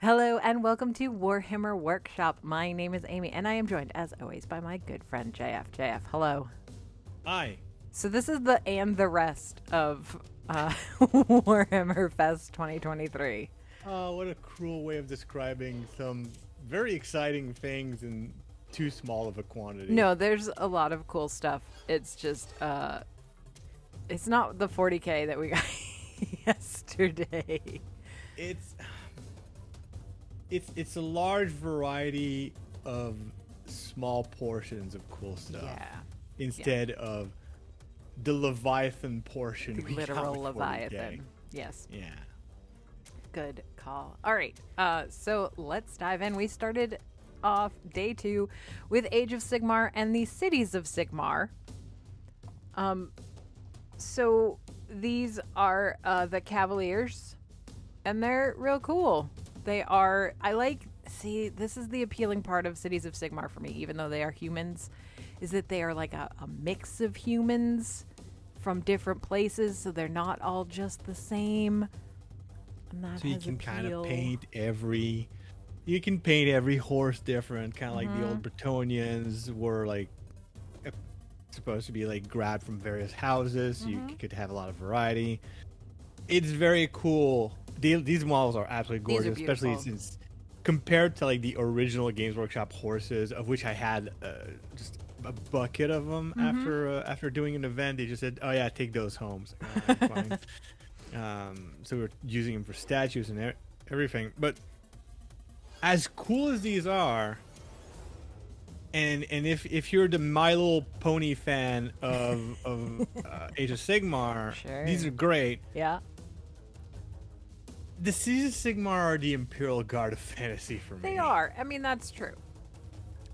Hello and welcome to Warhammer Workshop. My name is Amy and I am joined as always by my good friend JF. JF, hello. Hi. So this is the rest of Warhammer Fest 2023. Oh, what a cruel way of describing some very exciting things in too small of a quantity. No, there's a lot of cool stuff. It's just, it's not the 40K that we got yesterday. It's a large variety of small portions of cool stuff. Yeah. Instead of the Leviathan portion. The literal Leviathan. Yes. Yeah. Good call. All right. So let's dive in. We started off day 2 with Age of Sigmar and the Cities of Sigmar. So these are the Cavaliers, and they're real cool. They are, this is the appealing part of Cities of Sigmar for me, even though they are humans, is that they are like a mix of humans from different places, so they're not all just the same. And that so you can kind of paint every horse different, kind of like the old Bretonians were like supposed to be like grabbed from various houses, so you could have a lot of variety. It's very cool. These models are absolutely gorgeous, especially since compared to like the original Games Workshop horses, of which I had just a bucket of them after doing an event. They just said, "Oh yeah, take those home." So, fine. So we're using them for statues and everything. But as cool as these are, and if you're the My Little Pony fan of Age of Sigmar, sure, these are great. Yeah. The Cities of Sigmar are the Imperial Guard of fantasy for me. They are. I mean, that's true.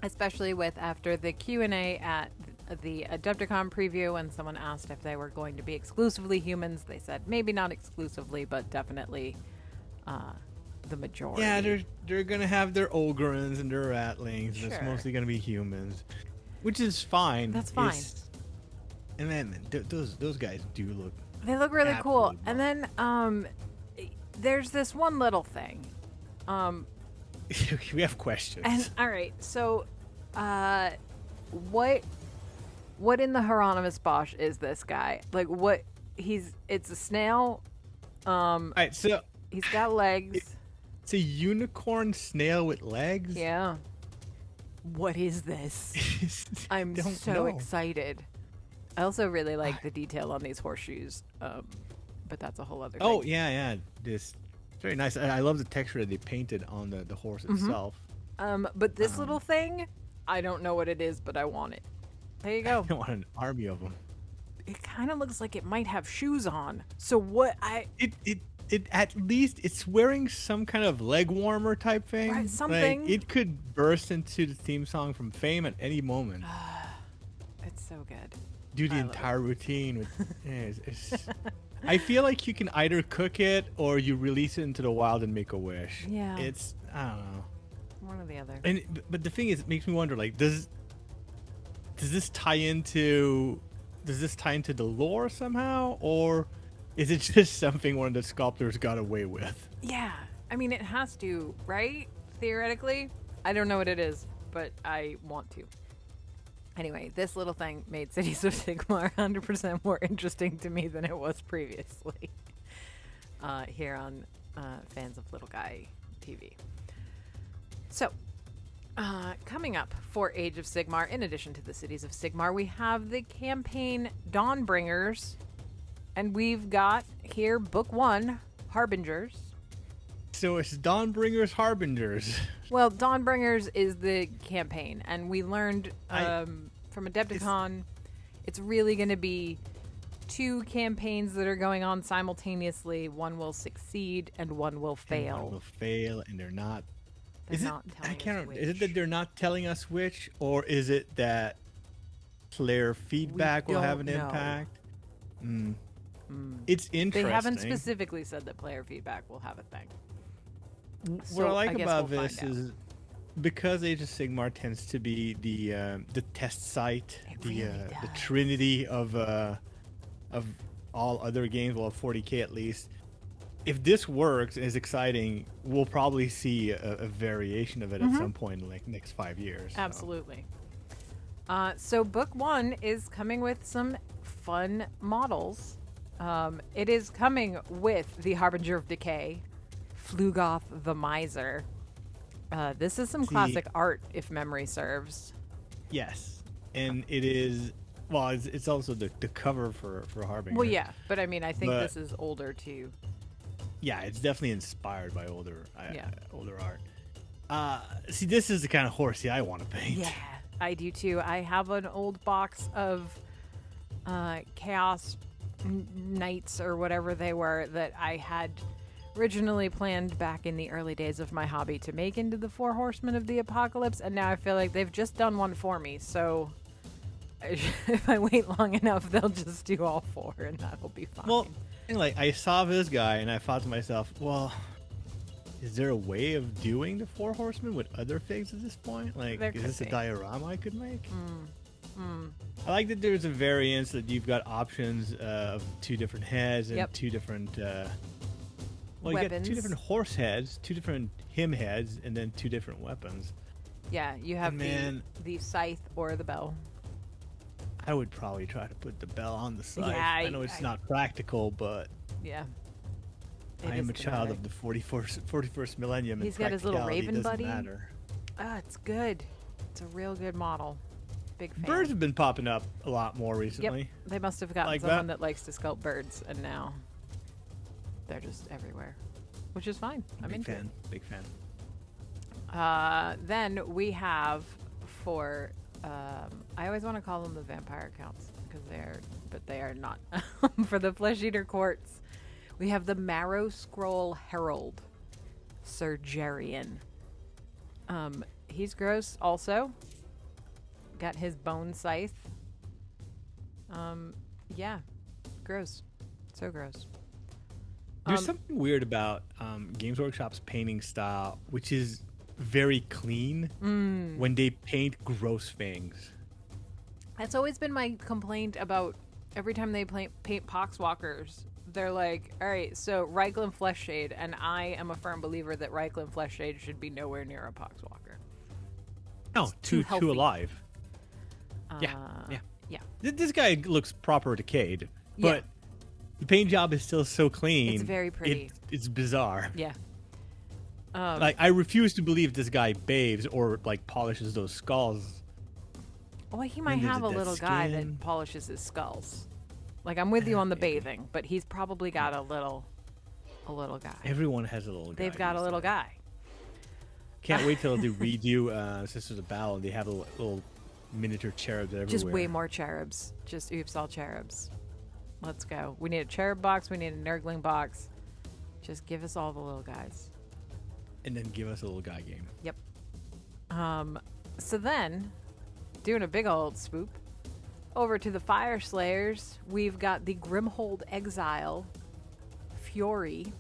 Especially with after the Q&A at the Adepticon preview, when someone asked if they were going to be exclusively humans, they said maybe not exclusively, but definitely the majority. Yeah, they're gonna have their Ogrins and their Ratlings, sure, and it's mostly gonna be humans, which is fine. That's fine. And then those guys do look. They look really cool. And then there's this one little thing. We have questions. And all right, so what in the Hieronymus Bosch is this guy? Like what it's a snail. All right, so he's got legs. It's a unicorn snail with legs? Yeah. What is this? I'm so know. excited. I also really like the detail on these horseshoes. But that's a whole other thing. Oh, yeah. This very nice. I love the texture that they painted on the horse itself. But this little thing, I don't know what it is, but I want it. There you go. I want an army of them. It kind of looks like it might have shoes on. So what It at least it's wearing some kind of leg warmer type thing. Right, something. Like, it could burst into the theme song from Fame at any moment. It's so good. Do the entire routine with it's I feel like you can either cook it or you release it into the wild and make a wish. Yeah. It's, I don't know. One or the other. But the thing is, it makes me wonder, like, does this tie into the lore somehow, or is it just something one of the sculptors got away with? Yeah. I mean, it has to, right? Theoretically. I don't know what it is, but I want to. Anyway, this little thing made Cities of Sigmar 100% more interesting to me than it was previously here on Fans of Little Guy TV. So, coming up for Age of Sigmar, in addition to the Cities of Sigmar, we have the campaign Dawnbringers, and we've got here Book 1, Harbingers. So it's Dawnbringers Harbingers. Well, Dawnbringers is the campaign, and we learned from Adepticon it's really going to be 2 campaigns that are going on simultaneously. One will succeed, and one will fail. And one will fail, and they're not. Is it that they're not telling us which, or is it that player feedback will have an impact? It's interesting. They haven't specifically said that player feedback will have a thing. What I like about this is because Age of Sigmar tends to be the test site, the trinity of all other games, well, 40K at least. if this works and is exciting, we'll probably see a variation of it at some point in like next 5 years. Absolutely. So book 1 is coming with some fun models. It is coming with the Harbinger of Decay, Flugoth the Miser. This is some classic art, if memory serves. Yes, and it is. Well, it's also the cover for Harbinger. Well, yeah, but I mean, I think this is older too. Yeah, it's definitely inspired by older art. See, this is the kind of horsey I want to paint. Yeah, I do too. I have an old box of Chaos Knights or whatever they were that I had originally planned back in the early days of my hobby to make into the 4 Horsemen of the Apocalypse, and now I feel like they've just done one for me, so if I wait long enough, they'll just do all 4, and that'll be fine. Well, and like I saw this guy, and I thought to myself, well, is there a way of doing the 4 Horsemen with other figs at this point? Like, is this a diorama I could make? I like that there's a variance that you've got options of 2 different heads and 2 different. Well, you got 2 different horse heads, 2 different him heads, and then 2 different weapons. Yeah, you have the scythe or the bell. I would probably try to put the bell on the scythe. Yeah, I know it's not practical, but yeah, I am a child of the 41st millennium. He's got his little raven buddy. Matter. It's good. It's a real good model. Big fan. Birds have been popping up a lot more recently. Yep. They must have gotten someone that likes to sculpt birds, and now they're just everywhere, which is fine. I'm into it. Big fan. Then we have for I always want to call them the vampire counts because they are not. For the Flesh Eater Courts, we have the Marrow Scroll Herald, Surgerian. He's gross also. Got his bone scythe. Yeah, gross. So gross. There's something weird about Games Workshop's painting style, which is very clean when they paint gross things. That's always been my complaint about every time they paint Poxwalkers. They're like, all right, so Reichland Fleshshade, and I am a firm believer that Reichland Fleshshade should be nowhere near a Poxwalker. No, too alive. Yeah. This guy looks proper decayed, but the paint job is still so clean. It's very pretty. It's bizarre. Yeah. Like I refuse to believe this guy bathes or like polishes those skulls. Well, he might have a little guy that polishes his skulls. Like I'm with you on the bathing, but he's probably got a little guy. Everyone has a little guy. They've got a little guy. Can't wait till they redo Sisters of Battle. They have a little miniature cherubs everywhere. Just way more cherubs. Just oops, all cherubs. Let's go. We need a cherub box. We need a Nurgling box. Just give us all the little guys. And then give us a little guy game. Yep. So then, doing a big old swoop over to the Fire Slayers, we've got the Grimhold Exile Fury.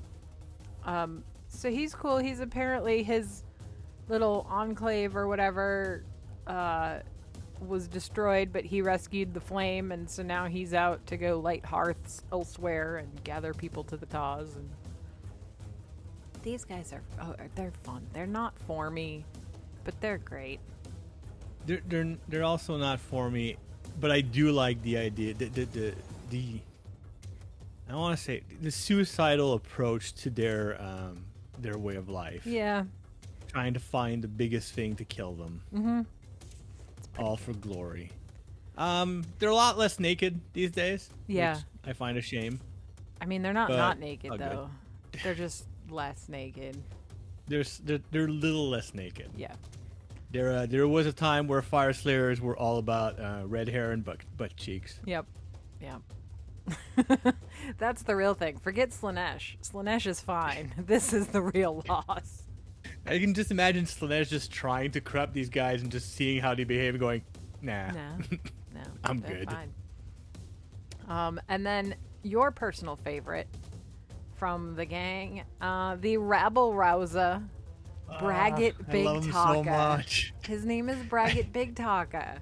So he's cool. He's apparently his little enclave or whatever was destroyed, but he rescued the flame, and so now he's out to go light hearths elsewhere and gather people to the cause. And these guys they're fun. They're not for me, but they're great. They're also not for me, but I do like the idea. The I want to say the suicidal approach to their way of life. Yeah. Trying to find the biggest thing to kill them. Mm-hmm. All for glory. They're a lot less naked these days. Yeah. Which I find a shame. I mean, they're not naked though. They're just less naked. They're a little less naked. Yeah. There was a time where Fire Slayers were all about red hair and butt cheeks. Yep. That's the real thing. Forget Slaanesh. Slaanesh is fine. This is the real loss. I can just imagine Slaanesh just trying to corrupt these guys and just seeing how they behave and going, nah. No. I'm good. Fine. And then your personal favorite from the gang, the Rabble Rouser, Braggett Big I love him Taka. so much. His name is Braggett Big Taka.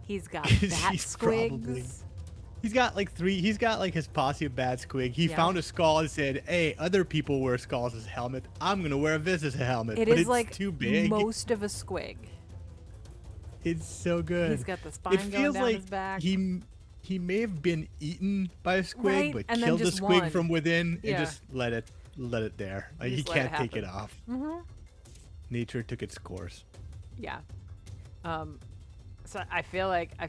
He's got bat squigs. He's got like three. He's got like his posse of bad squig. He Yeah. found a skull and said, "Hey, other people wear skulls as a helmet. I'm gonna wear this as a helmet." It but is it's like too big. most of a squig. It's so good. He's got the It spine going feels down like his back. he may have been eaten by a squig, Right, but and then killed the just squig won. from within Yeah. and just let it there. Like he Just let it can't take it happen. off. Mm-hmm. Nature took its course. Yeah. So I feel like I'm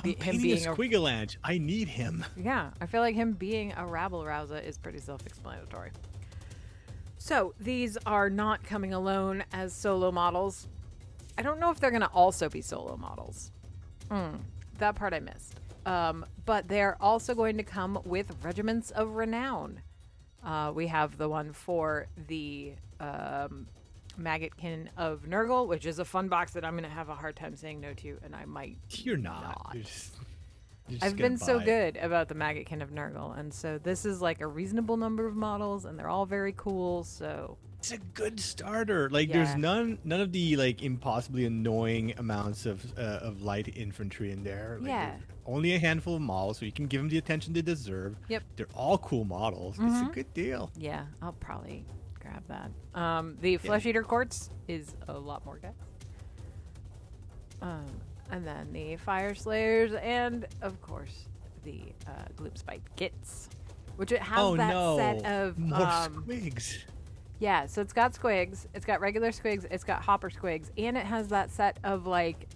him painting a being squigalange. I need him. yeah, I feel like him being a rabble rouser is pretty self-explanatory. So these are not coming alone as solo models. I don't know if they're going to also be solo models. That part I missed. But they're also going to come with regiments of renown. We have the one for the Maggotkin of Nurgle, which is a fun box that I'm going to have a hard time saying no to, and I might. You're not. You're just I've gonna been so buy it. good about the Maggotkin of Nurgle, and so this is like a reasonable number of models, and they're all very cool. So It's a good starter. Like Yeah. there's none of the like impossibly annoying amounts of light infantry in there. Like, Yeah. there's only a handful of models, so you can give them the attention they deserve. Yep. They're all cool models. It's a good deal. yeah, I'll probably grab that. The Flesh Eater Quartz is a lot more guys. And then the Fire Slayers, and of course the Gloopspite Kits, which it has Oh that no! set of More squigs. yeah. So it's got squigs, it's got regular squigs, it's got hopper squigs, and it has that set of like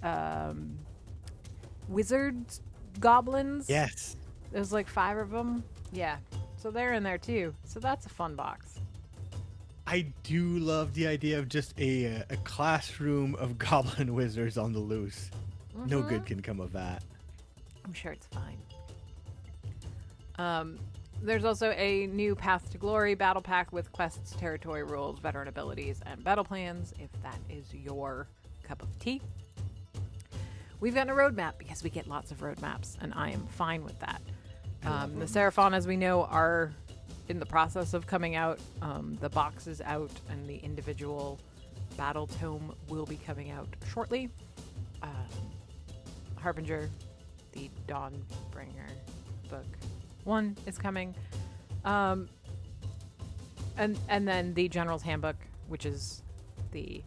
wizards, goblins. Yes. There's like 5 of them. Yeah. So they're in there too. So that's a fun box. I do love the idea of just a classroom of goblin wizards on the loose. No good can come of that. I'm sure it's fine. There's also a new Path to Glory battle pack with quests, territory rules, veteran abilities, and battle plans, if that is your cup of tea. We've gotten a roadmap because we get lots of roadmaps, and I am fine with that. The Seraphon, as we know, are in the process of coming out. The box is out, and the individual battle tome will be coming out shortly. Harbinger, the Dawnbringer book 1 is coming. And then the General's Handbook, which is the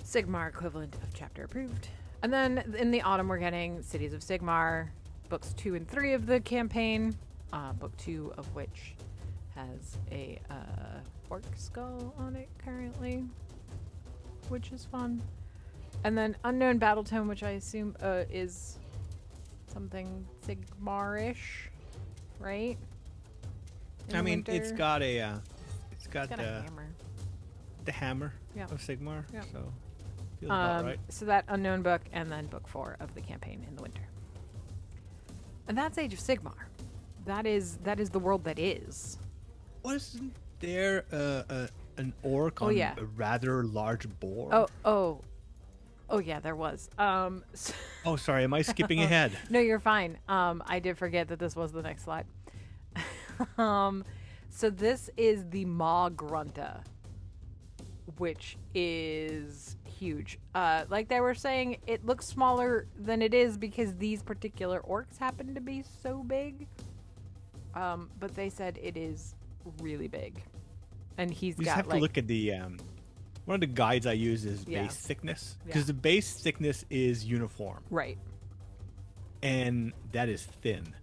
Sigmar equivalent of chapter approved. And then in the autumn, we're getting Cities of Sigmar, books 2 and 3 of the campaign, book 2 of which has a orc skull on it currently, which is fun. And then Unknown Battle Tome, which I assume is something Sigmar-ish, right? In I the mean, it's winter. got a It's got a hammer. the hammer Yeah. of Sigmar. Yeah. So feels about right. So that Unknown book, and then book 4 of the campaign in the winter. And that's Age of Sigmar. That is the world that is. Wasn't there an orc on yeah. a rather large boar? Oh yeah, there was. Oh, sorry. Am I skipping ahead? No, you're fine. I did forget that this was the next slide. So this is the Maw Grunta, which is huge. Like they were saying, it looks smaller than it is because these particular orcs happen to be so big. But they said it is really big, and he's You just got have like to look at the one of the guides I use is Yeah. base thickness, Yeah. because the base thickness is uniform right. and that is thin.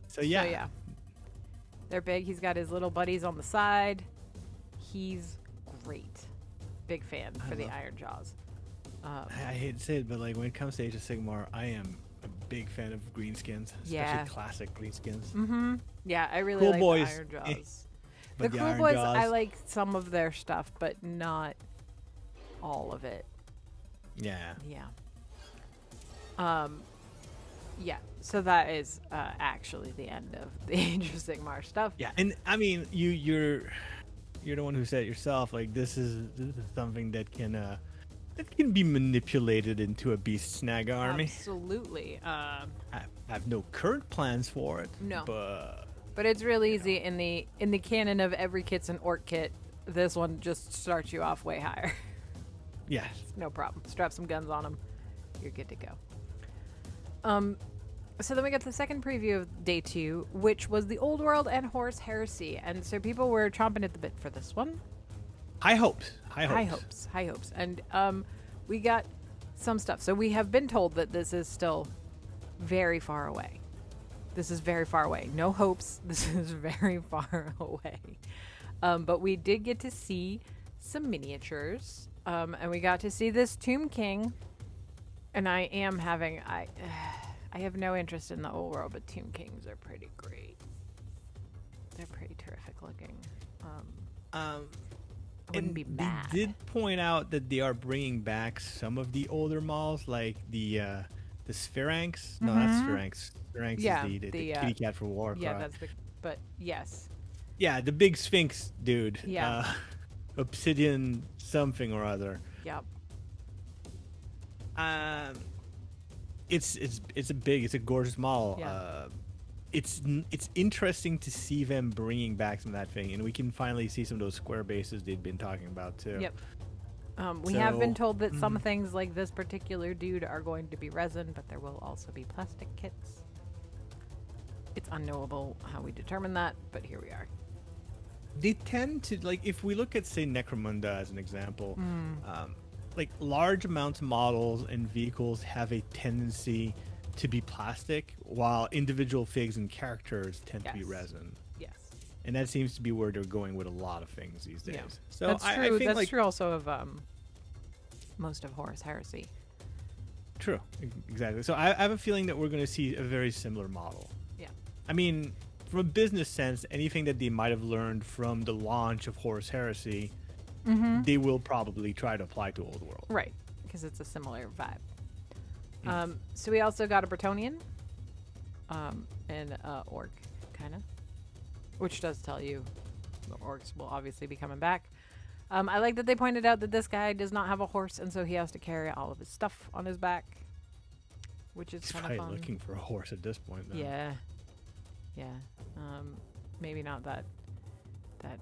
So yeah. So yeah, they're big. He's got his little buddies on the side. He's great. Big fan for the love- Iron Jaws. I hate to say it, but like when it comes to Age of Sigmar, I am a big fan of greenskins, especially Yeah. classic greenskins. Yeah, I really Cool like boys, the Iron eh, Jaws. but The the Cool Iron Boys, Jaws- I like some of their stuff, but not all of it. Yeah. Yeah. Yeah. So that is actually the end of the Age of Sigmar stuff. Yeah, and I mean, you're the one who said it yourself. Like this is something that can be manipulated into a beast snag army. Absolutely. I have no current plans for it. No. But it's real easy in the canon of every kit's an orc kit. This one just starts you off way higher. yeah, No problem. Strap some guns on them. You're good to go. So then we got the second preview of day 2, which was the Old World and Horus Heresy, and so people were chomping at the bit for this one. High hopes. High hopes. And we got some stuff. So we have been told that this is still very far away. This is very far away. No hopes. This is very far away. But we did get to see some miniatures, and we got to see this Tomb King. And I have no interest in the Old World, but Tomb Kings are pretty great. They're pretty terrific looking. I wouldn't be mad. They did point out that they are bringing back some of the older models, like the Spheranx. No, not Spheranx. Spheranx is the kitty cat for Warcraft. Yeah, that's the. But yes. Yeah, the big Sphinx dude. Yeah. Obsidian something or other. Yep. It's a gorgeous model. Yeah. It's interesting to see them bringing back some of that thing, and we can finally see some of those square bases they'd been talking about too. Yep. We have been told that some things like this particular dude are going to be resin, but there will also be plastic kits. It's unknowable how we determine that, but here we are. They tend to, like, if we look at, say, Necromunda as an example, like large amounts of models and vehicles have a tendency to be plastic, while individual figs and characters tend to be resin. Yes. And that seems to be where they're going with a lot of things these days. Yeah. So that's true. I think, that's like, true also of most of Horus Heresy. True. Exactly. So I have a feeling that we're going to see a very similar model. Yeah. I mean, from a business sense, anything that they might have learned from the launch of Horus Heresy, they will probably try to apply to Old World. Right. Because it's a similar vibe. So we also got a Bretonnian and orc, kind of, which does tell you the orcs will obviously be coming back. I like that they pointed out that this guy does not have a horse, and so he has to carry all of his stuff on his back, which is kind of fun. He's probably looking for a horse at this point, though. Yeah. Maybe not that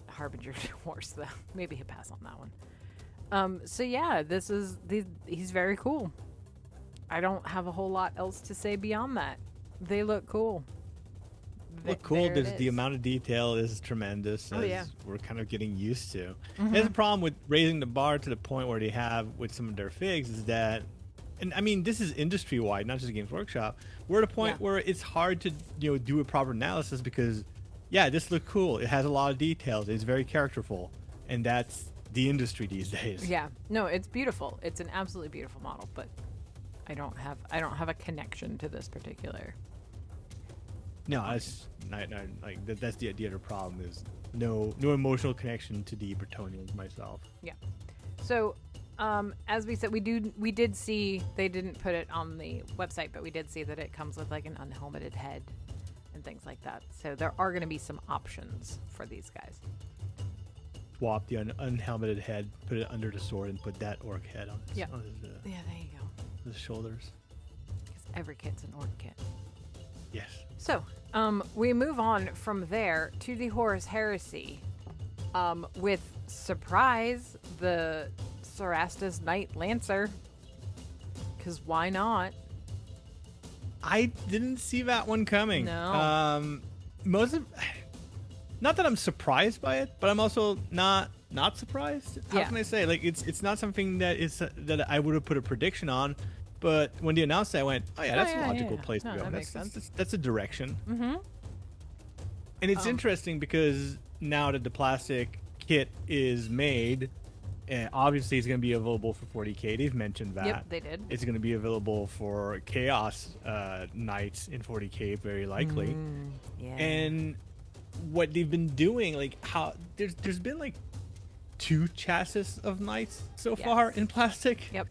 Harbinger horse, though. Maybe he'll pass on that one. So yeah, he's very cool. I don't have a whole lot else to say beyond that. They look cool. Look cool. The amount of detail is tremendous, as we're kind of getting used to. There's a problem with raising the bar to the point where they have with some of their figs is that, and I mean, this is industry wide, not just Games Workshop. We're at a point where it's hard to do a proper analysis because, this looks cool. It has a lot of details. It's very characterful, and that's the industry these days. Yeah, no, it's beautiful. It's an absolutely beautiful model, but I don't have a connection to this particular. No, that's not like that's the other problem is no emotional connection to the Bretonnians myself. Yeah. So, as we said, we did see, they didn't put it on the website, but we did see that it comes with like an unhelmeted head and things like that. So there are going to be some options for these guys. Swap the unhelmeted head, put it under the sword, and put that orc head on his, yeah, there you go. His shoulders. Because every kit's an orc kit. Yes. So, we move on from there to the Horus Heresy, with surprise the Cerastus Knight Lancer. Because why not? I didn't see that one coming. No. Not that I'm surprised by it, but I'm also not surprised. How can I say? Like it's not something that I would have put a prediction on. But when they announced it, I went, "Oh yeah, that's a logical place to go. That makes sense. That's a direction." Mm-hmm. And it's interesting because now that the plastic kit is made, obviously it's going to be available for 40K. They've mentioned that. Yep, they did. It's going to be available for Chaos Knights in 40K, very likely. Yeah. And what they've been doing, like how there's been like 2 chassis of Knights so far in plastic. Yep.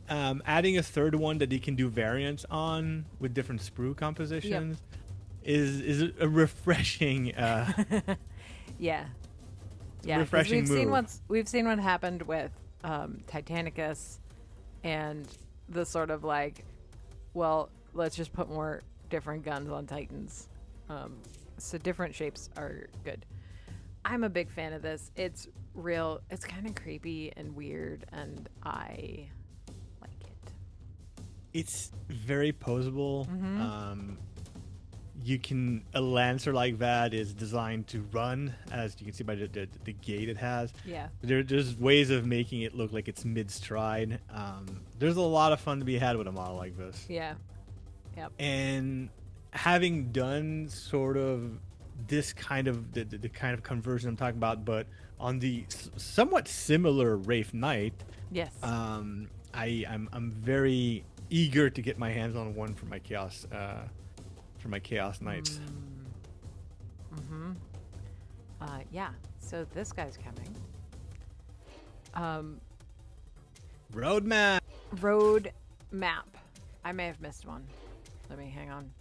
Adding a third one that they can do variants on with different sprue compositions is a refreshing refreshing move. We've seen what happened with Titanicus and the sort of like, well, let's just put more different guns on Titans. So different shapes are good. I'm a big fan of this. It's real. It's kind of creepy and weird, and I like it. it's very posable. Mm-hmm. A lancer like that is designed to run, as you can see by the gait it has. Yeah. There's ways of making it look like it's mid stride. There's a lot of fun to be had with a model like this. Yeah. Yep. And having done sort of this kind of the kind of conversion I'm talking about, but on the somewhat similar Wraith Knight, Yes. I'm very eager to get my hands on one for my chaos knights. Mm-hmm. Yeah. So this guy's coming. Roadmap. Road map. I may have missed one. Let me hang on.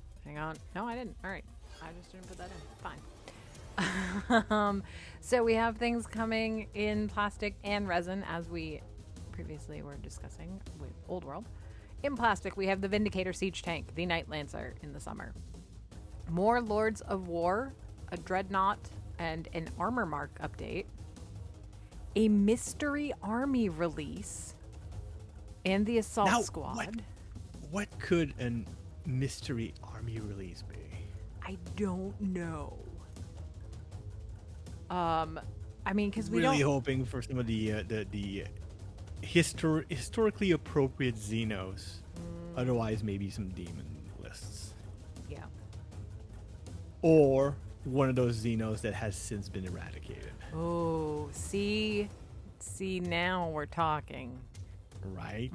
No, I didn't. All right. I just didn't put that in. Fine. So we have things coming in plastic and resin, as we previously were discussing with Old World. In plastic, we have the Vindicator Siege Tank, the Night Lancer in the summer. More Lords of War, a Dreadnought, and an Armor Mark update. A Mystery Army release. And the Assault Now, Squad. What could a mystery army release be? I don't know. I mean, because we really don't. hoping for some of the historically appropriate Xenos. Otherwise, maybe some demon lists. Yeah. Or one of those Xenos that has since been eradicated. Oh, see, now we're talking. Right?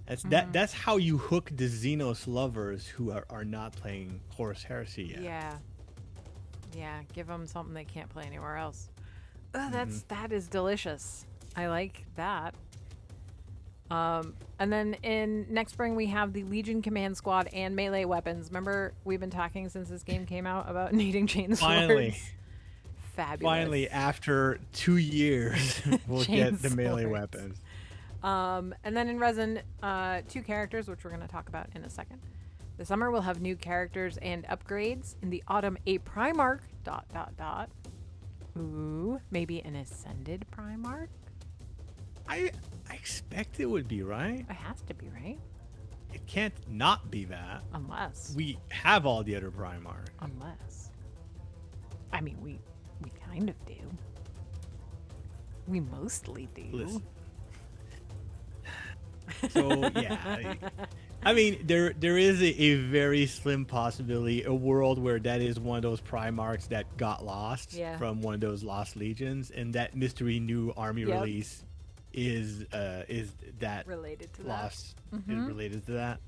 That's how you hook the Xenos lovers who are not playing Horus Heresy yet. Yeah. Give them something they can't play anywhere else. That is delicious. I like that. And then in next spring we have the Legion Command Squad and melee weapons. Remember, we've been talking since this game came out about needing chain Finally. swords. Fabulous. Finally, after 2 years, we'll get the melee swords. weapons. And then in resin, 2 characters, which we're going to talk about in a second. The summer will have new characters and upgrades. In the autumn, a Primarch, ... Ooh, maybe an Ascended Primarch? I expect it would be, right? It has to be, right? It can't not be that. Unless. We have all the other Primarch. Unless. I mean, we kind of do. We mostly do. Listen. So, yeah. I mean, there is a very slim possibility, a world where that is one of those Primarchs that got lost from one of those Lost Legions, and that mystery new army release is that related to lost is related to that.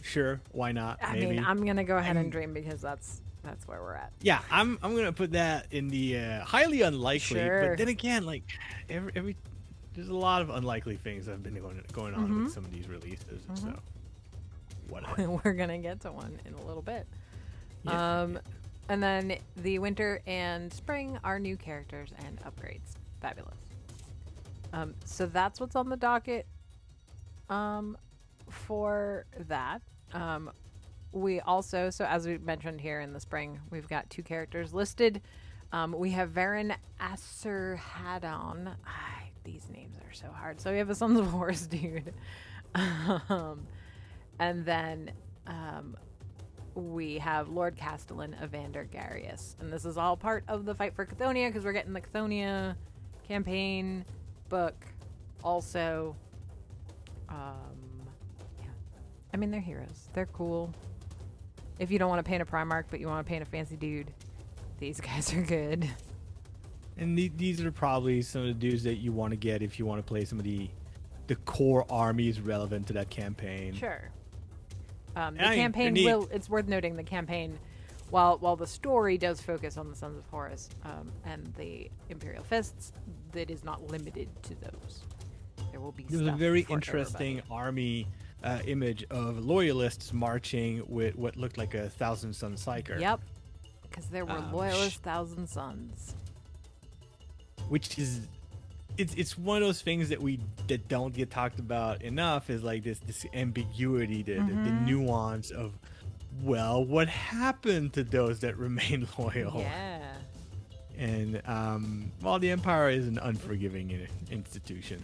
Sure, why not? I maybe. mean, I'm gonna go ahead and dream because that's where we're at. Yeah, I'm gonna put that in the highly unlikely. Sure. But then again, like every there's a lot of unlikely things that have been going on with some of these releases. So whatever. We're gonna get to one in a little bit. Yeah. And then the winter and spring are new characters and upgrades. Fabulous. So that's what's on the docket for that. We also, so as we mentioned here in the spring, we've got 2 characters listed. We have Varen Asarhaddon. These names are so hard. So we have a Sons of Horus dude. And then we have Lord Castellan Evander Garius. And this is all part of the fight for Chthonia, because we're getting the Chthonia campaign book also. Yeah. I mean, they're heroes. They're cool. If you don't want to paint a Primarch, but you want to paint a fancy dude, these guys are good. And these are probably some of the dudes that you want to get if you want to play some of the core armies relevant to that campaign. Sure. The campaign will. It's worth noting the campaign, while the story does focus on the Sons of Horus and the Imperial Fists, that is not limited to those. There will be. There's a very interesting army image of loyalists marching with what looked like a Thousand Sun Psyker. Yep, because there were loyalist Thousand Suns. Which is, it's one of those things that don't get talked about enough, is like this ambiguity, the nuance of, well, what happened to those that remain loyal? Yeah. And well, the Empire is an unforgiving institution.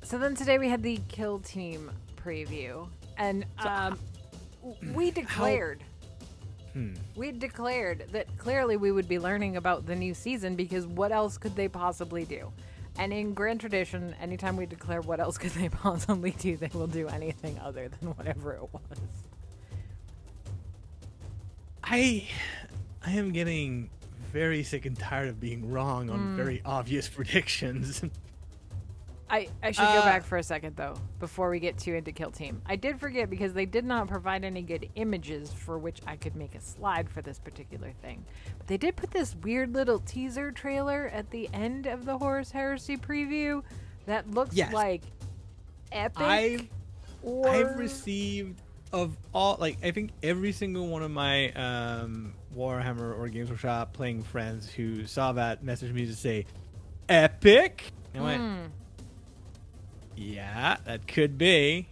So then today we had the Kill Team preview, and we declared. We had declared that clearly we would be learning about the new season because what else could they possibly do? And in grand tradition, anytime we declare what else could they possibly do, they will do anything other than whatever it was. I am getting very sick and tired of being wrong on very obvious predictions. I should go back for a second, though, before we get too into Kill Team. I did forget because they did not provide any good images for which I could make a slide for this particular thing. But they did put this weird little teaser trailer at the end of the Horus Heresy preview that looks like epic. I've received of all, like, I think every single one of my Warhammer or Games Workshop playing friends who saw that messaged me to say, epic? And I went, yeah, that could be,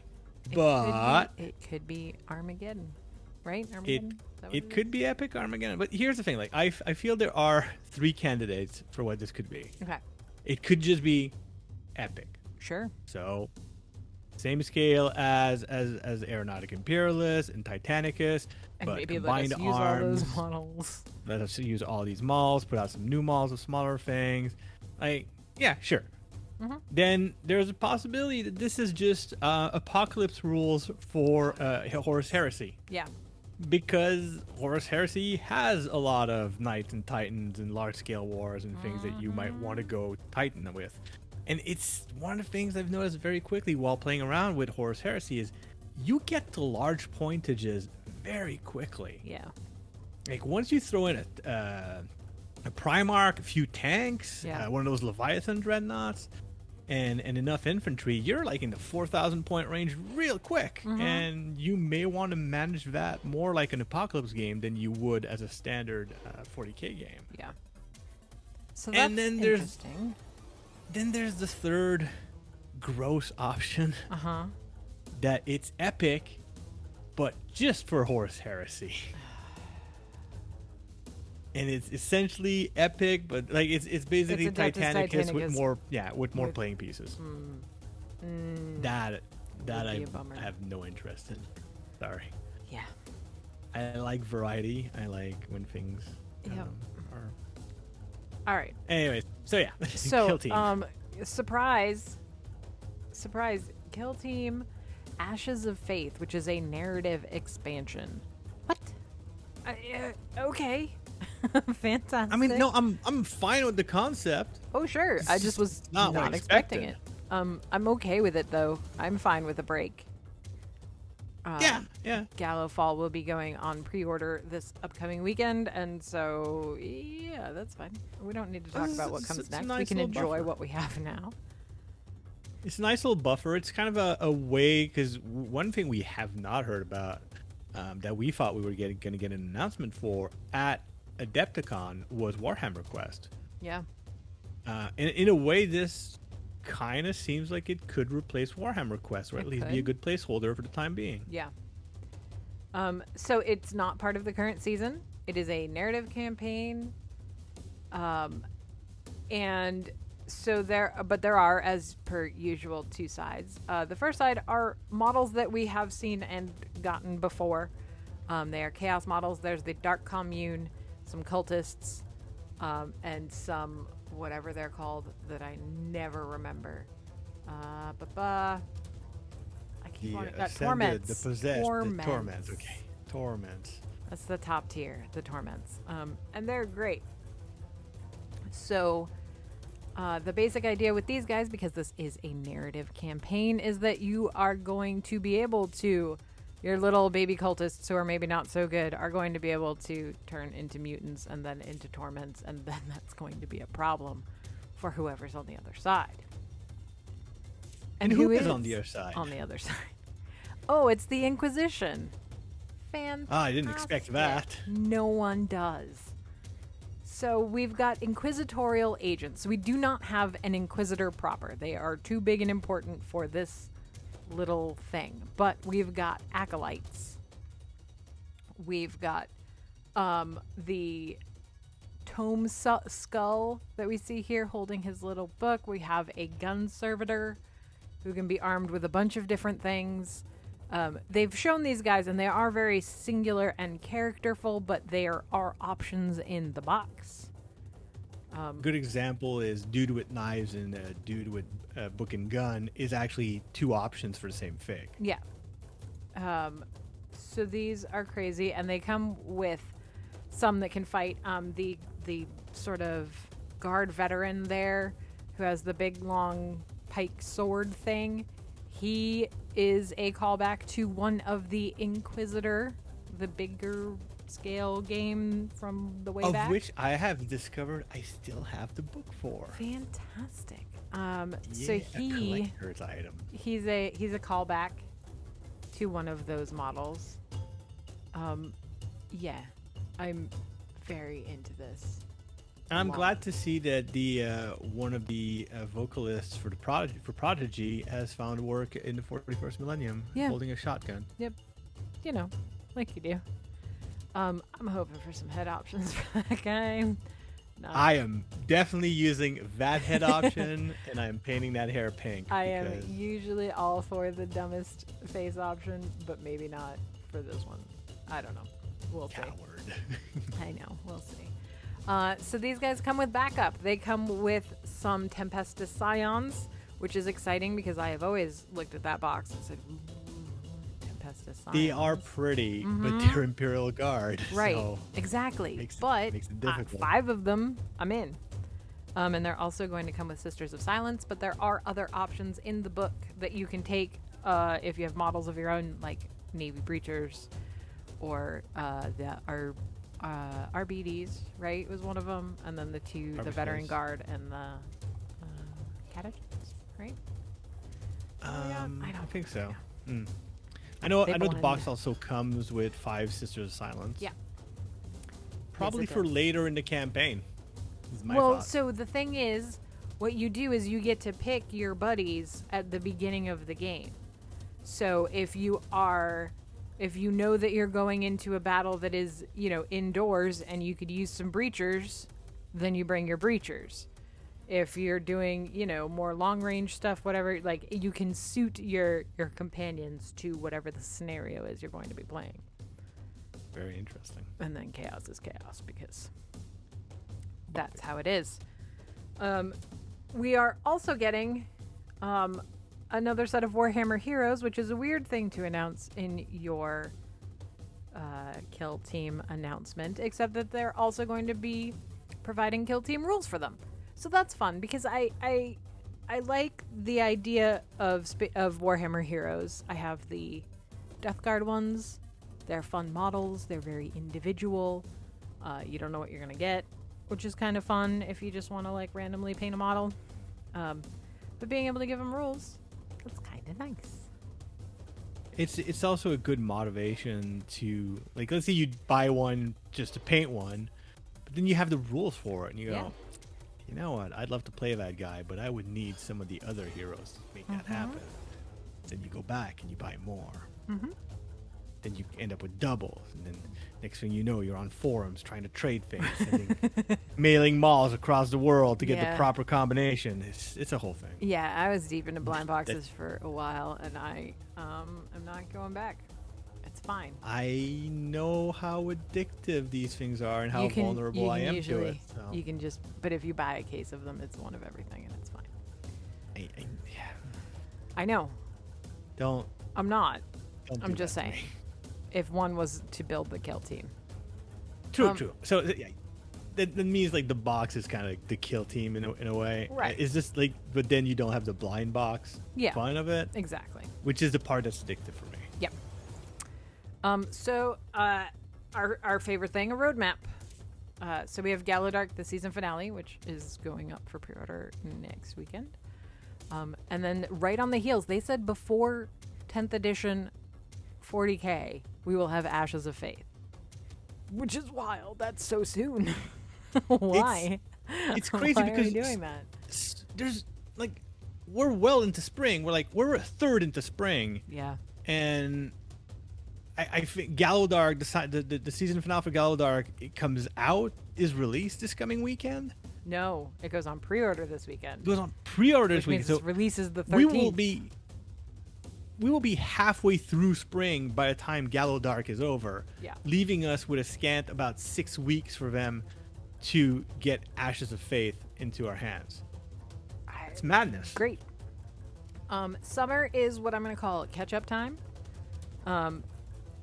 but it could be Armageddon, right? Armageddon? It could be epic Armageddon. But here's the thing, like, I feel there are 3 candidates for what this could be. Okay. It could just be epic. Sure. So, same scale as Aeronautic Imperialist and Titanicus, and but maybe combined let us use arms. all those models. Let us use all these models, put out some new models with smaller things. Like, yeah, sure. Then there's a possibility that this is just apocalypse rules for Horus Heresy. Yeah. Because Horus Heresy has a lot of knights and titans and large-scale wars and things that you might want to go titan with. And it's one of the things I've noticed very quickly while playing around with Horus Heresy is you get to large pointages very quickly. Yeah. Like, once you throw in a Primarch, a few tanks, one of those Leviathan dreadnoughts, and enough infantry, you're like in the 4,000 point range real quick. And you may want to manage that more like an Apocalypse game than you would as a standard 40k game. Yeah. So that's interesting. Then there's the third gross option. That it's epic, but just for Horus Heresy. And it's essentially epic, but like it's basically Titanicus with more playing pieces. That I have no interest in. Sorry. Yeah. I like variety. I like when things are. All right. Anyways, so yeah. So Kill Team. surprise, Kill Team, Ashes of Faith, which is a narrative expansion. What? Okay. Fantastic. I mean, no, I'm fine with the concept. Oh, sure. I just was not expecting it. I'm okay with it, though. I'm fine with a break. Yeah. Gallowfall will be going on pre-order this upcoming weekend, and so, yeah, that's fine. We don't need to talk about what comes next. We can enjoy what we have now. It's a nice little buffer. It's kind of a way, because one thing we have not heard about that we thought we were going to get an announcement for at Adepticon was Warhammer Quest. Yeah. In a way, this kind of seems like it could replace Warhammer Quest, or at least be a good placeholder for the time being. Yeah. So it's not part of the current season. It is a narrative campaign. And so there are, as per usual, 2 sides. The first side are models that we have seen and gotten before. They are chaos models. There's the Dark Commune, some cultists, and some whatever they're called that I never remember. I keep on Torments. The possessed, the Torments. Okay, Torments. That's the top tier, the Torments. And they're great. So the basic idea with these guys, because this is a narrative campaign, is that you are going to be able to, your little baby cultists who are maybe not so good are going to be able to turn into mutants and then into Torments, and then that's going to be a problem for whoever's on the other side. And who is on the other side? On the other side. Oh, it's the Inquisition. Fantastic. I didn't expect that. No one does. So we've got inquisitorial agents. We do not have an inquisitor proper. They are too big and important for this little thing. But we've got acolytes. We've got the tome skull that we see here holding his little book. We have a gun servitor who can be armed with a bunch of different things. They've shown these guys, and they are very singular and characterful, but there are options in the box. Good example is dude with knives and dude with book and gun is actually 2 options for the same fig. Yeah. So these are crazy, and they come with some that can fight. The sort of guard veteran there, who has the big long pike sword thing. He is a callback to one of the Inquisitor, the bigger scale game from the way back. Of which I have discovered I still have the book for. Fantastic. So a collector's item. He's a callback to one of those models. Yeah, I'm very into this. I'm glad to see that the one of the vocalists for Prodigy has found work in the 41st millennium, holding a shotgun. Yep, you know, like you do. I'm hoping for some head options for that guy. No. I am definitely using that head option, and I am painting that hair pink. I am usually all for the dumbest face option, but maybe not for this one. I don't know. We'll see. Coward. I know. We'll see. So these guys come with backup. They come with some Tempestus Scions, which is exciting because I have always looked at that box and said, Tempestus Scions. They are pretty, but they're Imperial Guard. Right, so exactly. makes it difficult. 5 of them, I'm in. And they're also going to come with Sisters of Silence, but there are other options in the book that you can take if you have models of your own, like Navy Breachers or our RBDs, right, was one of them, and then the 2, the Veteran Guard and the Catechins, right? I think so. I know the box also comes with 5 Sisters of Silence. Yeah. Probably for later in the campaign. Is my well, thought. so the thing is, what you do is you get to pick your buddies at the beginning of the game. So if you know that you're going into a battle that is, indoors and you could use some breachers, then you bring your breachers. If you're doing, more long range stuff, whatever, like you can suit your companions to whatever the scenario is you're going to be playing. Very interesting. And then chaos is chaos because that's how it is. We are also getting another set of Warhammer Heroes, which is a weird thing to announce in your Kill Team announcement, except that they're also going to be providing Kill Team rules for them. So that's fun because I like the idea of Warhammer Heroes. I have the Death Guard ones. They're fun models. They're very individual. You don't know what you're going to get, which is kind of fun if you just want to like randomly paint a model. But being able to give them rules, that's kind of nice. It's also a good motivation to, like, let's say you buy one just to paint one, but then you have the rules for it, and you go, you know what, I'd love to play that guy, but I would need some of the other heroes to make that happen. Then you go back and you buy more. Then you end up with doubles, and then next thing you know, you're on forums trying to trade things, mailing malls across the world to get the proper combination. It's a whole thing. Yeah, I was deep into blind boxes for a while, and I am not going back. It's fine. I know how addictive these things are and how vulnerable I am to it. So. You can just, but if you buy a case of them, it's one of everything, and it's fine. I know. I'm not. I'm just saying. If one was to build the kill team. True. So that means like the box is kind of the kill team in a way. Right. Is this like, but then you don't have the blind box fun of it. Exactly. Which is the part that's addictive for me. Yep. So our favorite thing, a roadmap. So we have Gallowdark, the season finale, which is going up for pre-order next weekend. And then right on the heels, they said before 10th edition 40K, we will have Ashes of Faith. Which is wild. That's so soon. Why? It's crazy Why because are we doing that? There's like, we're well into spring. We're a third into spring. Yeah. And I think Gallowdark, the season finale for Gallowdark, it comes out, is released this coming weekend. No, it goes on pre-order this weekend. It goes on pre-order Which this week. means So it releases the 13th. we will be halfway through spring by the time Gallo Dark is over, Yeah. leaving us with a scant about 6 weeks for them to get Ashes of Faith into our hands. It's madness. Great. Summer is what I'm going to call catch-up time.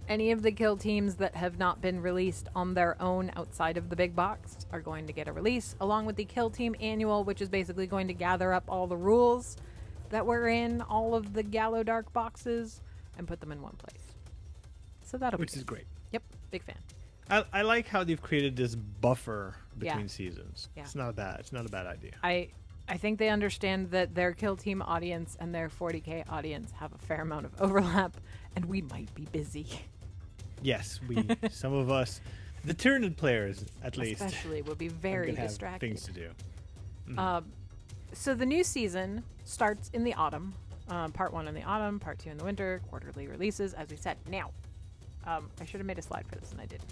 Any of the kill teams that have not been released on their own outside of the big box are going to get a release, along with the Kill Team Annual, which is basically going to gather up all the rules that were in all of the Gallo Dark boxes and put them in one place. So that'll Which be is great. Yep, big fan. I like how they've created this buffer between Yeah. seasons. Yeah. It's not a bad idea. I think they understand that their Kill Team audience and their 40K audience have a fair amount of overlap, and we might be busy. Yes, some of us, the Tyranid players at least, Especially would be are very gonna have distracted. things to do. So the new season starts in the autumn. Part 1 in the autumn, Part 2 in the winter, quarterly releases, as we said. Now, I should have made a slide for this, and I didn't.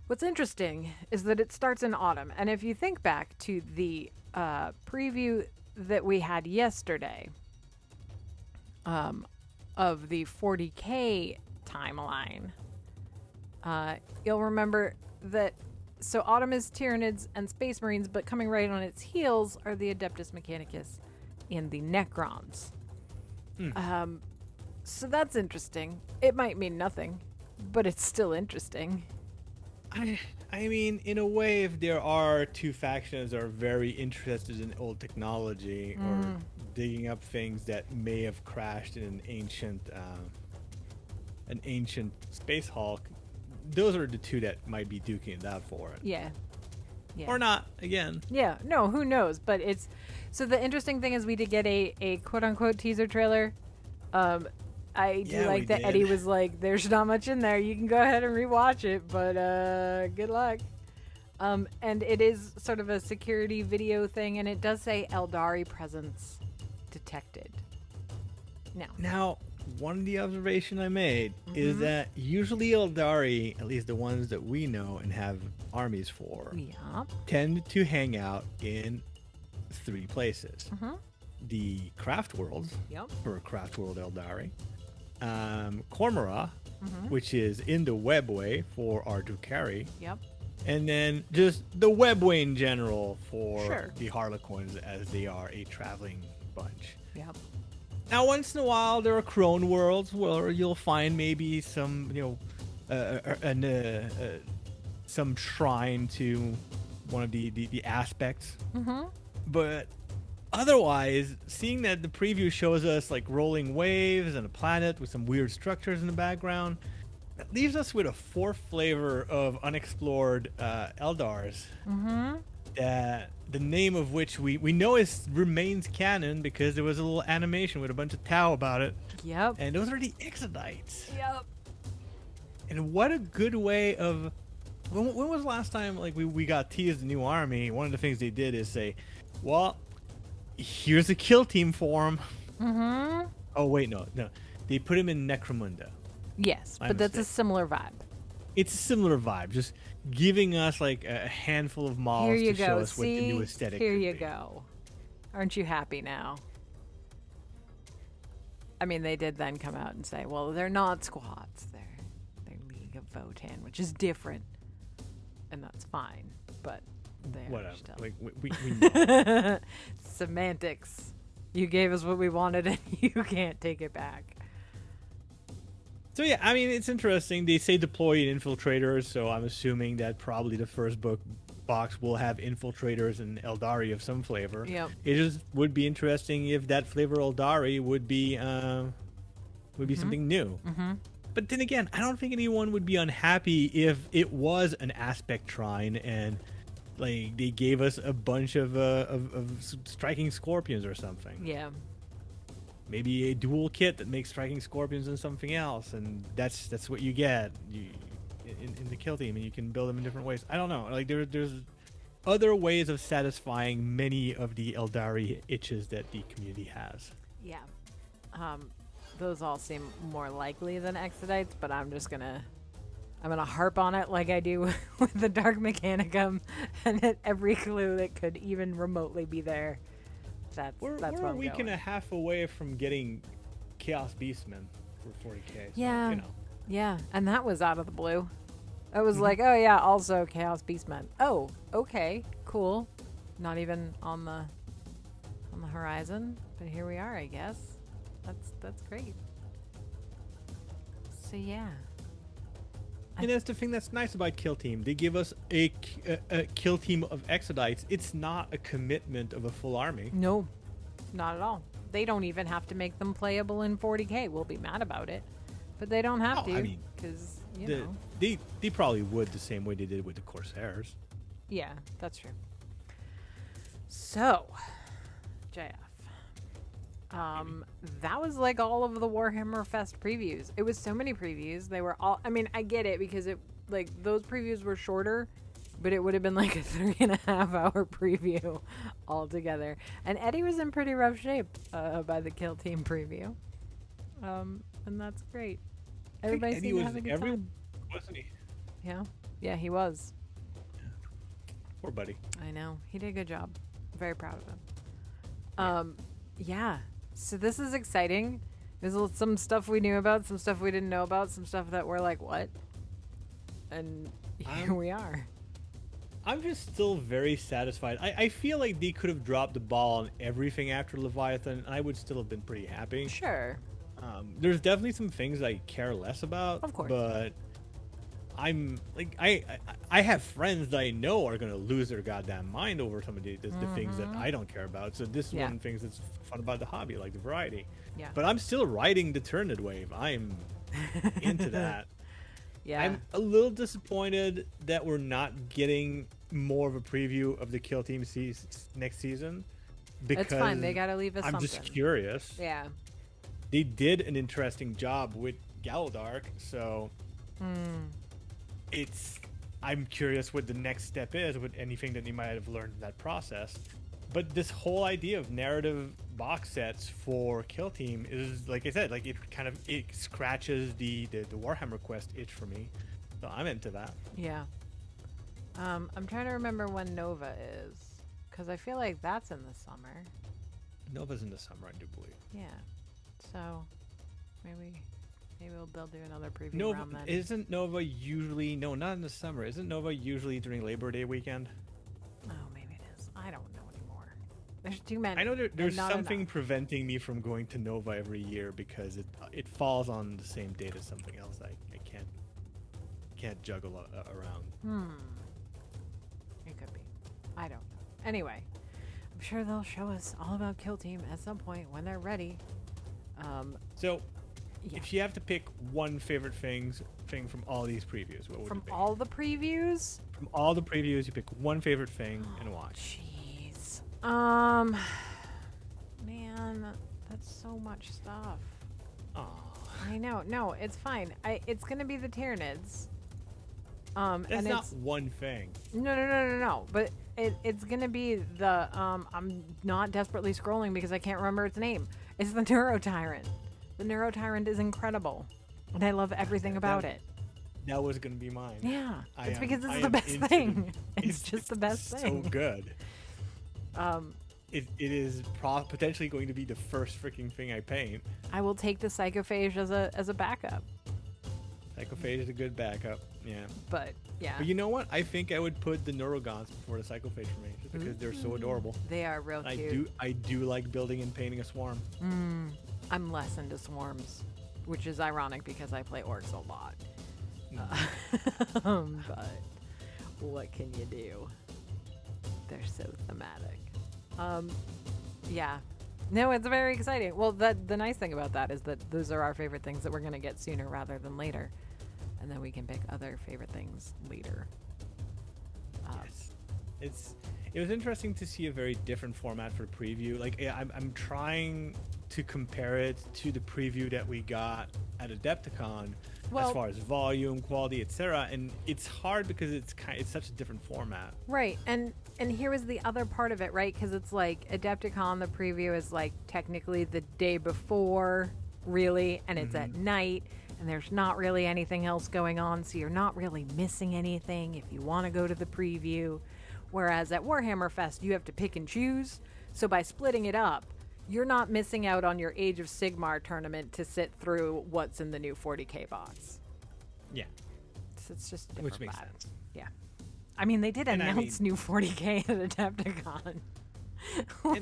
What's interesting is that it starts in autumn. And if you think back to the preview that we had yesterday of the 40K timeline, you'll remember that so autumn is Tyranids and Space Marines, but coming right on its heels are the Adeptus Mechanicus and the Necrons. So that's interesting. It might mean nothing, but it's still interesting. I mean, in a way, if there are two factions that are very interested in old technology or digging up things that may have crashed in an ancient space hulk, those are the two that might be duking it out for it. Yeah. Or not, again. Yeah, no, who knows? But it's so the interesting thing is we did get a quote unquote teaser trailer. I do like that Eddie was like, "There's not much in there. You can go ahead and rewatch it, but good luck." And it is sort of a security video thing, and it does say Eldari presence detected. Now, one of the observation I made is that usually Eldari, at least the ones that we know and have armies for, tend to hang out in 3 places. The Craft Worlds, for Craft World Eldari, Cormora, which is in the Webway for our Drukhari, and then just the Webway in general for the Harlequins, as they are a traveling bunch. Now, once in a while, there are Crone Worlds where you'll find maybe some, some shrine to one of the aspects. But otherwise, seeing that the preview shows us like rolling waves and a planet with some weird structures in the background, that leaves us with a 4th flavor of unexplored Eldars. That the name of which we know remains canon because there was a little animation with a bunch of Tau about it. And those are the Exodites. And what a good way of... When was the last time like we got teased a new army? One of the things they did is say, well, here's a kill team for him. Oh, wait, no. They put him in Necromunda. Yes, but that's a similar vibe. It's a similar vibe, just giving us like a handful of models to show us what the new aesthetic Here could you be. go. Aren't you happy now? I mean, they did then come out and say, well, they're not squads. They're League of Votan, which is different. And that's fine. But they're Whatever. still... Like, we know. Semantics. You gave us what we wanted and you can't take it back. So yeah, I mean, it's interesting. They say deploy infiltrators, so I'm assuming that probably the first box will have infiltrators and Eldari of some flavor. It just would be interesting if that flavor Eldari would be something new. But then again, I don't think anyone would be unhappy if it was an aspect shrine and like they gave us a bunch of striking scorpions or something. Maybe a dual kit that makes striking scorpions and something else, and that's what you get in the kill team, and you can build them in different ways. I don't know. Like there's other ways of satisfying many of the Eldari itches that the community has. Those all seem more likely than Exodites, but I'm just gonna I'm gonna harp on it like I do with the Dark Mechanicum, and at every clue that could even remotely be there. We're That's a where I'm week going. and a half away from getting Chaos Beastmen for 40k. So, Yeah. you know. Yeah, and that was out of the blue. It was like, oh yeah, also Chaos Beastmen. Oh, okay, cool. Not even on the horizon, but here we are, I guess. That's great. So yeah. And that's the thing that's nice about Kill Team. They give us a kill team of Exodites. It's not a commitment of a full army. No, not at all. They don't even have to make them playable in 40k. We'll be mad about it, but they don't have to. I mean, because they probably would the same way they did with the Corsairs. Yeah, that's true. So, JF. That was like all of the Warhammer Fest previews. It was so many previews. They were all, I mean, I get it because it, like, those previews were shorter, but it would have been like a 3.5-hour preview altogether. And Eddie was in pretty rough shape by the Kill Team preview. And that's great. Everybody seemed to have a good time. Wasn't he? Yeah. Yeah, he was. Poor buddy. I know. He did a good job. Very proud of him. Yeah. So this is exciting. There's some stuff we knew about, some stuff we didn't know about, some stuff that we're like, what? And here we are. I'm just still very satisfied. I feel like they could have dropped the ball on everything after Leviathan, and I would still have been pretty happy. Sure. There's definitely some things I care less about. Of course. But I'm like I have friends that I know are gonna lose their goddamn mind over some of the things that I don't care about. So this is one of the things that's fun about the hobby, like the variety. Yeah. But I'm still riding the Tyrannid wave. I'm into that. Yeah. I'm a little disappointed that we're not getting more of a preview of the Kill Team next season. Because it's fine. They gotta leave us I'm something. just curious. Yeah. They did an interesting job with Galadark, so I'm curious what the next step is with anything that they might have learned in that process. But this whole idea of narrative box sets for Kill Team is, like I said, like it scratches the Warhammer Quest itch for me. So I'm into that. Yeah. I'm trying to remember when Nova is, because I feel like that's in the summer. Nova's in the summer, I do believe. Yeah. So maybe they'll do another preview Nova around then. isn't Nova usually not in the summer. Isn't Nova usually during Labor Day weekend? Oh, maybe it is. I don't know anymore. There's too many. I know there's something enough. preventing me from going to Nova every year because it falls on the same date as something else. I can't juggle around. It could be. I don't know. Anyway, I'm sure they'll show us all about Kill Team at some point when they're ready. So, Yeah. if you have to pick one favorite thing from all these previews, what would From it be? all the previews? From all the previews, you pick one favorite thing and watch. Jeez. Man, that's so much stuff. Aw. I know. No, it's fine. It's gonna be the Tyranids. That's and not it's one thing. no. But it's gonna be the I'm not desperately scrolling because I can't remember its name. It's the Neurotyrant. The Neurotyrant is incredible, and I love everything about it. That was going to be mine. Yeah, it's I because it's am the best into thing. it. It's just the best thing. So good. Um, It is potentially going to be the first freaking thing I paint. I will take the Psychophage as a backup. Psychophage is a good backup. Yeah. But yeah, But you know what? I think I would put the Neurogons before the Psychophage for me, just because they're so adorable. they are real cute. I do like building and painting a swarm. I'm less into swarms, which is ironic because I play orcs a lot. But what can you do? They're so thematic. Yeah. No, it's very exciting. Well, the nice thing about that is that those are our favorite things that we're going to get sooner rather than later. And then we can pick other favorite things later. Yes. It was interesting to see a very different format for preview. Like, I'm trying to compare it to the preview that we got at Adepticon, as far as volume, quality, etc. And it's hard because it's such a different format. Right, and here was the other part of it, right? Because it's like Adepticon, the preview is like technically the day before, really, and it's at night, and there's not really anything else going on, so you're not really missing anything if you want to go to the preview. Whereas at Warhammer Fest, you have to pick and choose. So by splitting it up, you're not missing out on your Age of Sigmar tournament to sit through what's in the new 40K box. Yeah. So it's just a different Which makes vibe. sense. Yeah. I mean, they did And announce new 40K at Adepticon,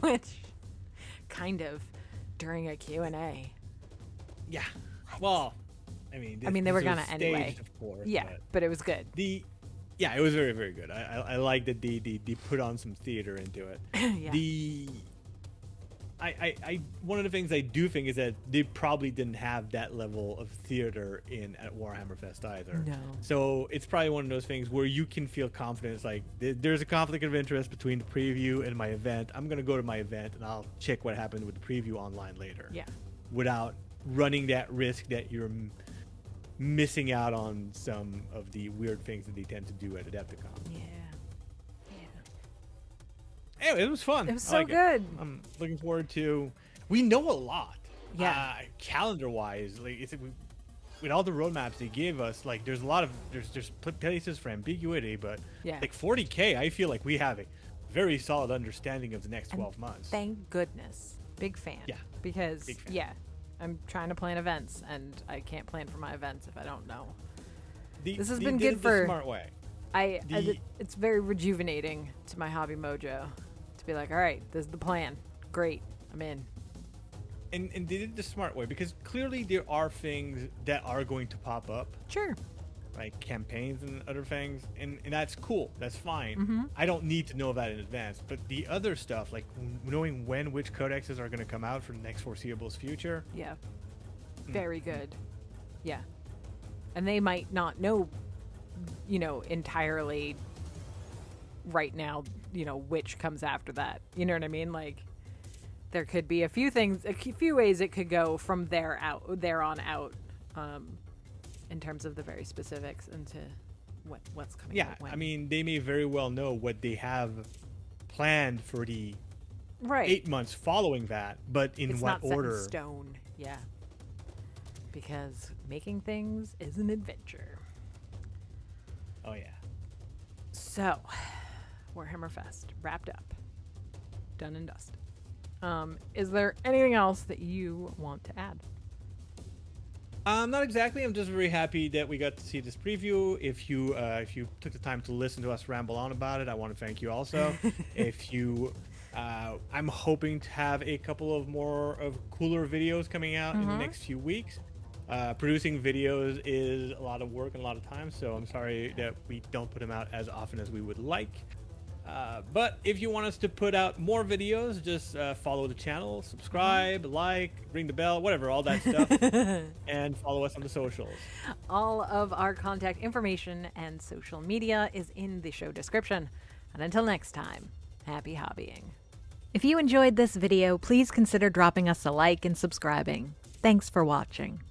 which kind of during a Q&A. Yeah. Well, I mean, they were this gonna was anyway. staged, of course. Yeah, but it was good. Yeah, it was very, very good. I like that they put on some theater into it. Yeah. One of the things I do think is that they probably didn't have that level of theater at Warhammer Fest either. No. So it's probably one of those things where you can feel confident. It's like there's a conflict of interest between the preview and my event. I'm gonna go to my event and I'll check what happened with the preview online later. Yeah. Without running that risk that you're missing out on some of the weird things that they tend to do at Adepticon. Yeah. Anyway, it was fun. It was so good. I'm looking forward to. We know a lot. Yeah. Calendar-wise, like with all the roadmaps they gave us, like there's a lot of there's places for ambiguity, but Yeah. like 40K, I feel like we have a very solid understanding of the next 12 months. Thank goodness. Big fan. Yeah. Because, Big fan. yeah, I'm trying to plan events, and I can't plan for my events if I don't know. This has They been did good it the for... smart way. It's very rejuvenating to my hobby mojo to be like, all right, this is the plan. Great. I'm in. And they did it the smart way because clearly there are things that are going to pop up, Sure. like campaigns and other things, and that's cool. That's fine. Mm-hmm. I don't need to know that in advance. But the other stuff, like knowing when which codexes are going to come out for the next foreseeable future. Yeah. Very good. Yeah. And they might not know, entirely right now, which comes after that. You know what I mean? Like, there could be a few ways it could go from there on out, in terms of the very specifics into what's coming. Yeah, out when. I mean, they may very well know what they have planned for the right. 8 months following that, but in It's what not order? set in stone. Yeah. Because making things is an adventure. Oh yeah. So, Warhammer Fest wrapped up, done and dusted. Is there anything else that you want to add? Not exactly. I'm just very happy that we got to see this preview. If you took the time to listen to us ramble on about it, I want to thank you also. I'm hoping to have a couple of more of cooler videos coming out in the next few weeks. Producing videos is a lot of work and a lot of time, so I'm sorry that we don't put them out as often as we would like. But if you want us to put out more videos, just follow the channel, subscribe, like, ring the bell, whatever, all that stuff, and follow us on the socials. All of our contact information and social media is in the show description. And until next time, happy hobbying. If you enjoyed this video, please consider dropping us a like and subscribing. Thanks for watching.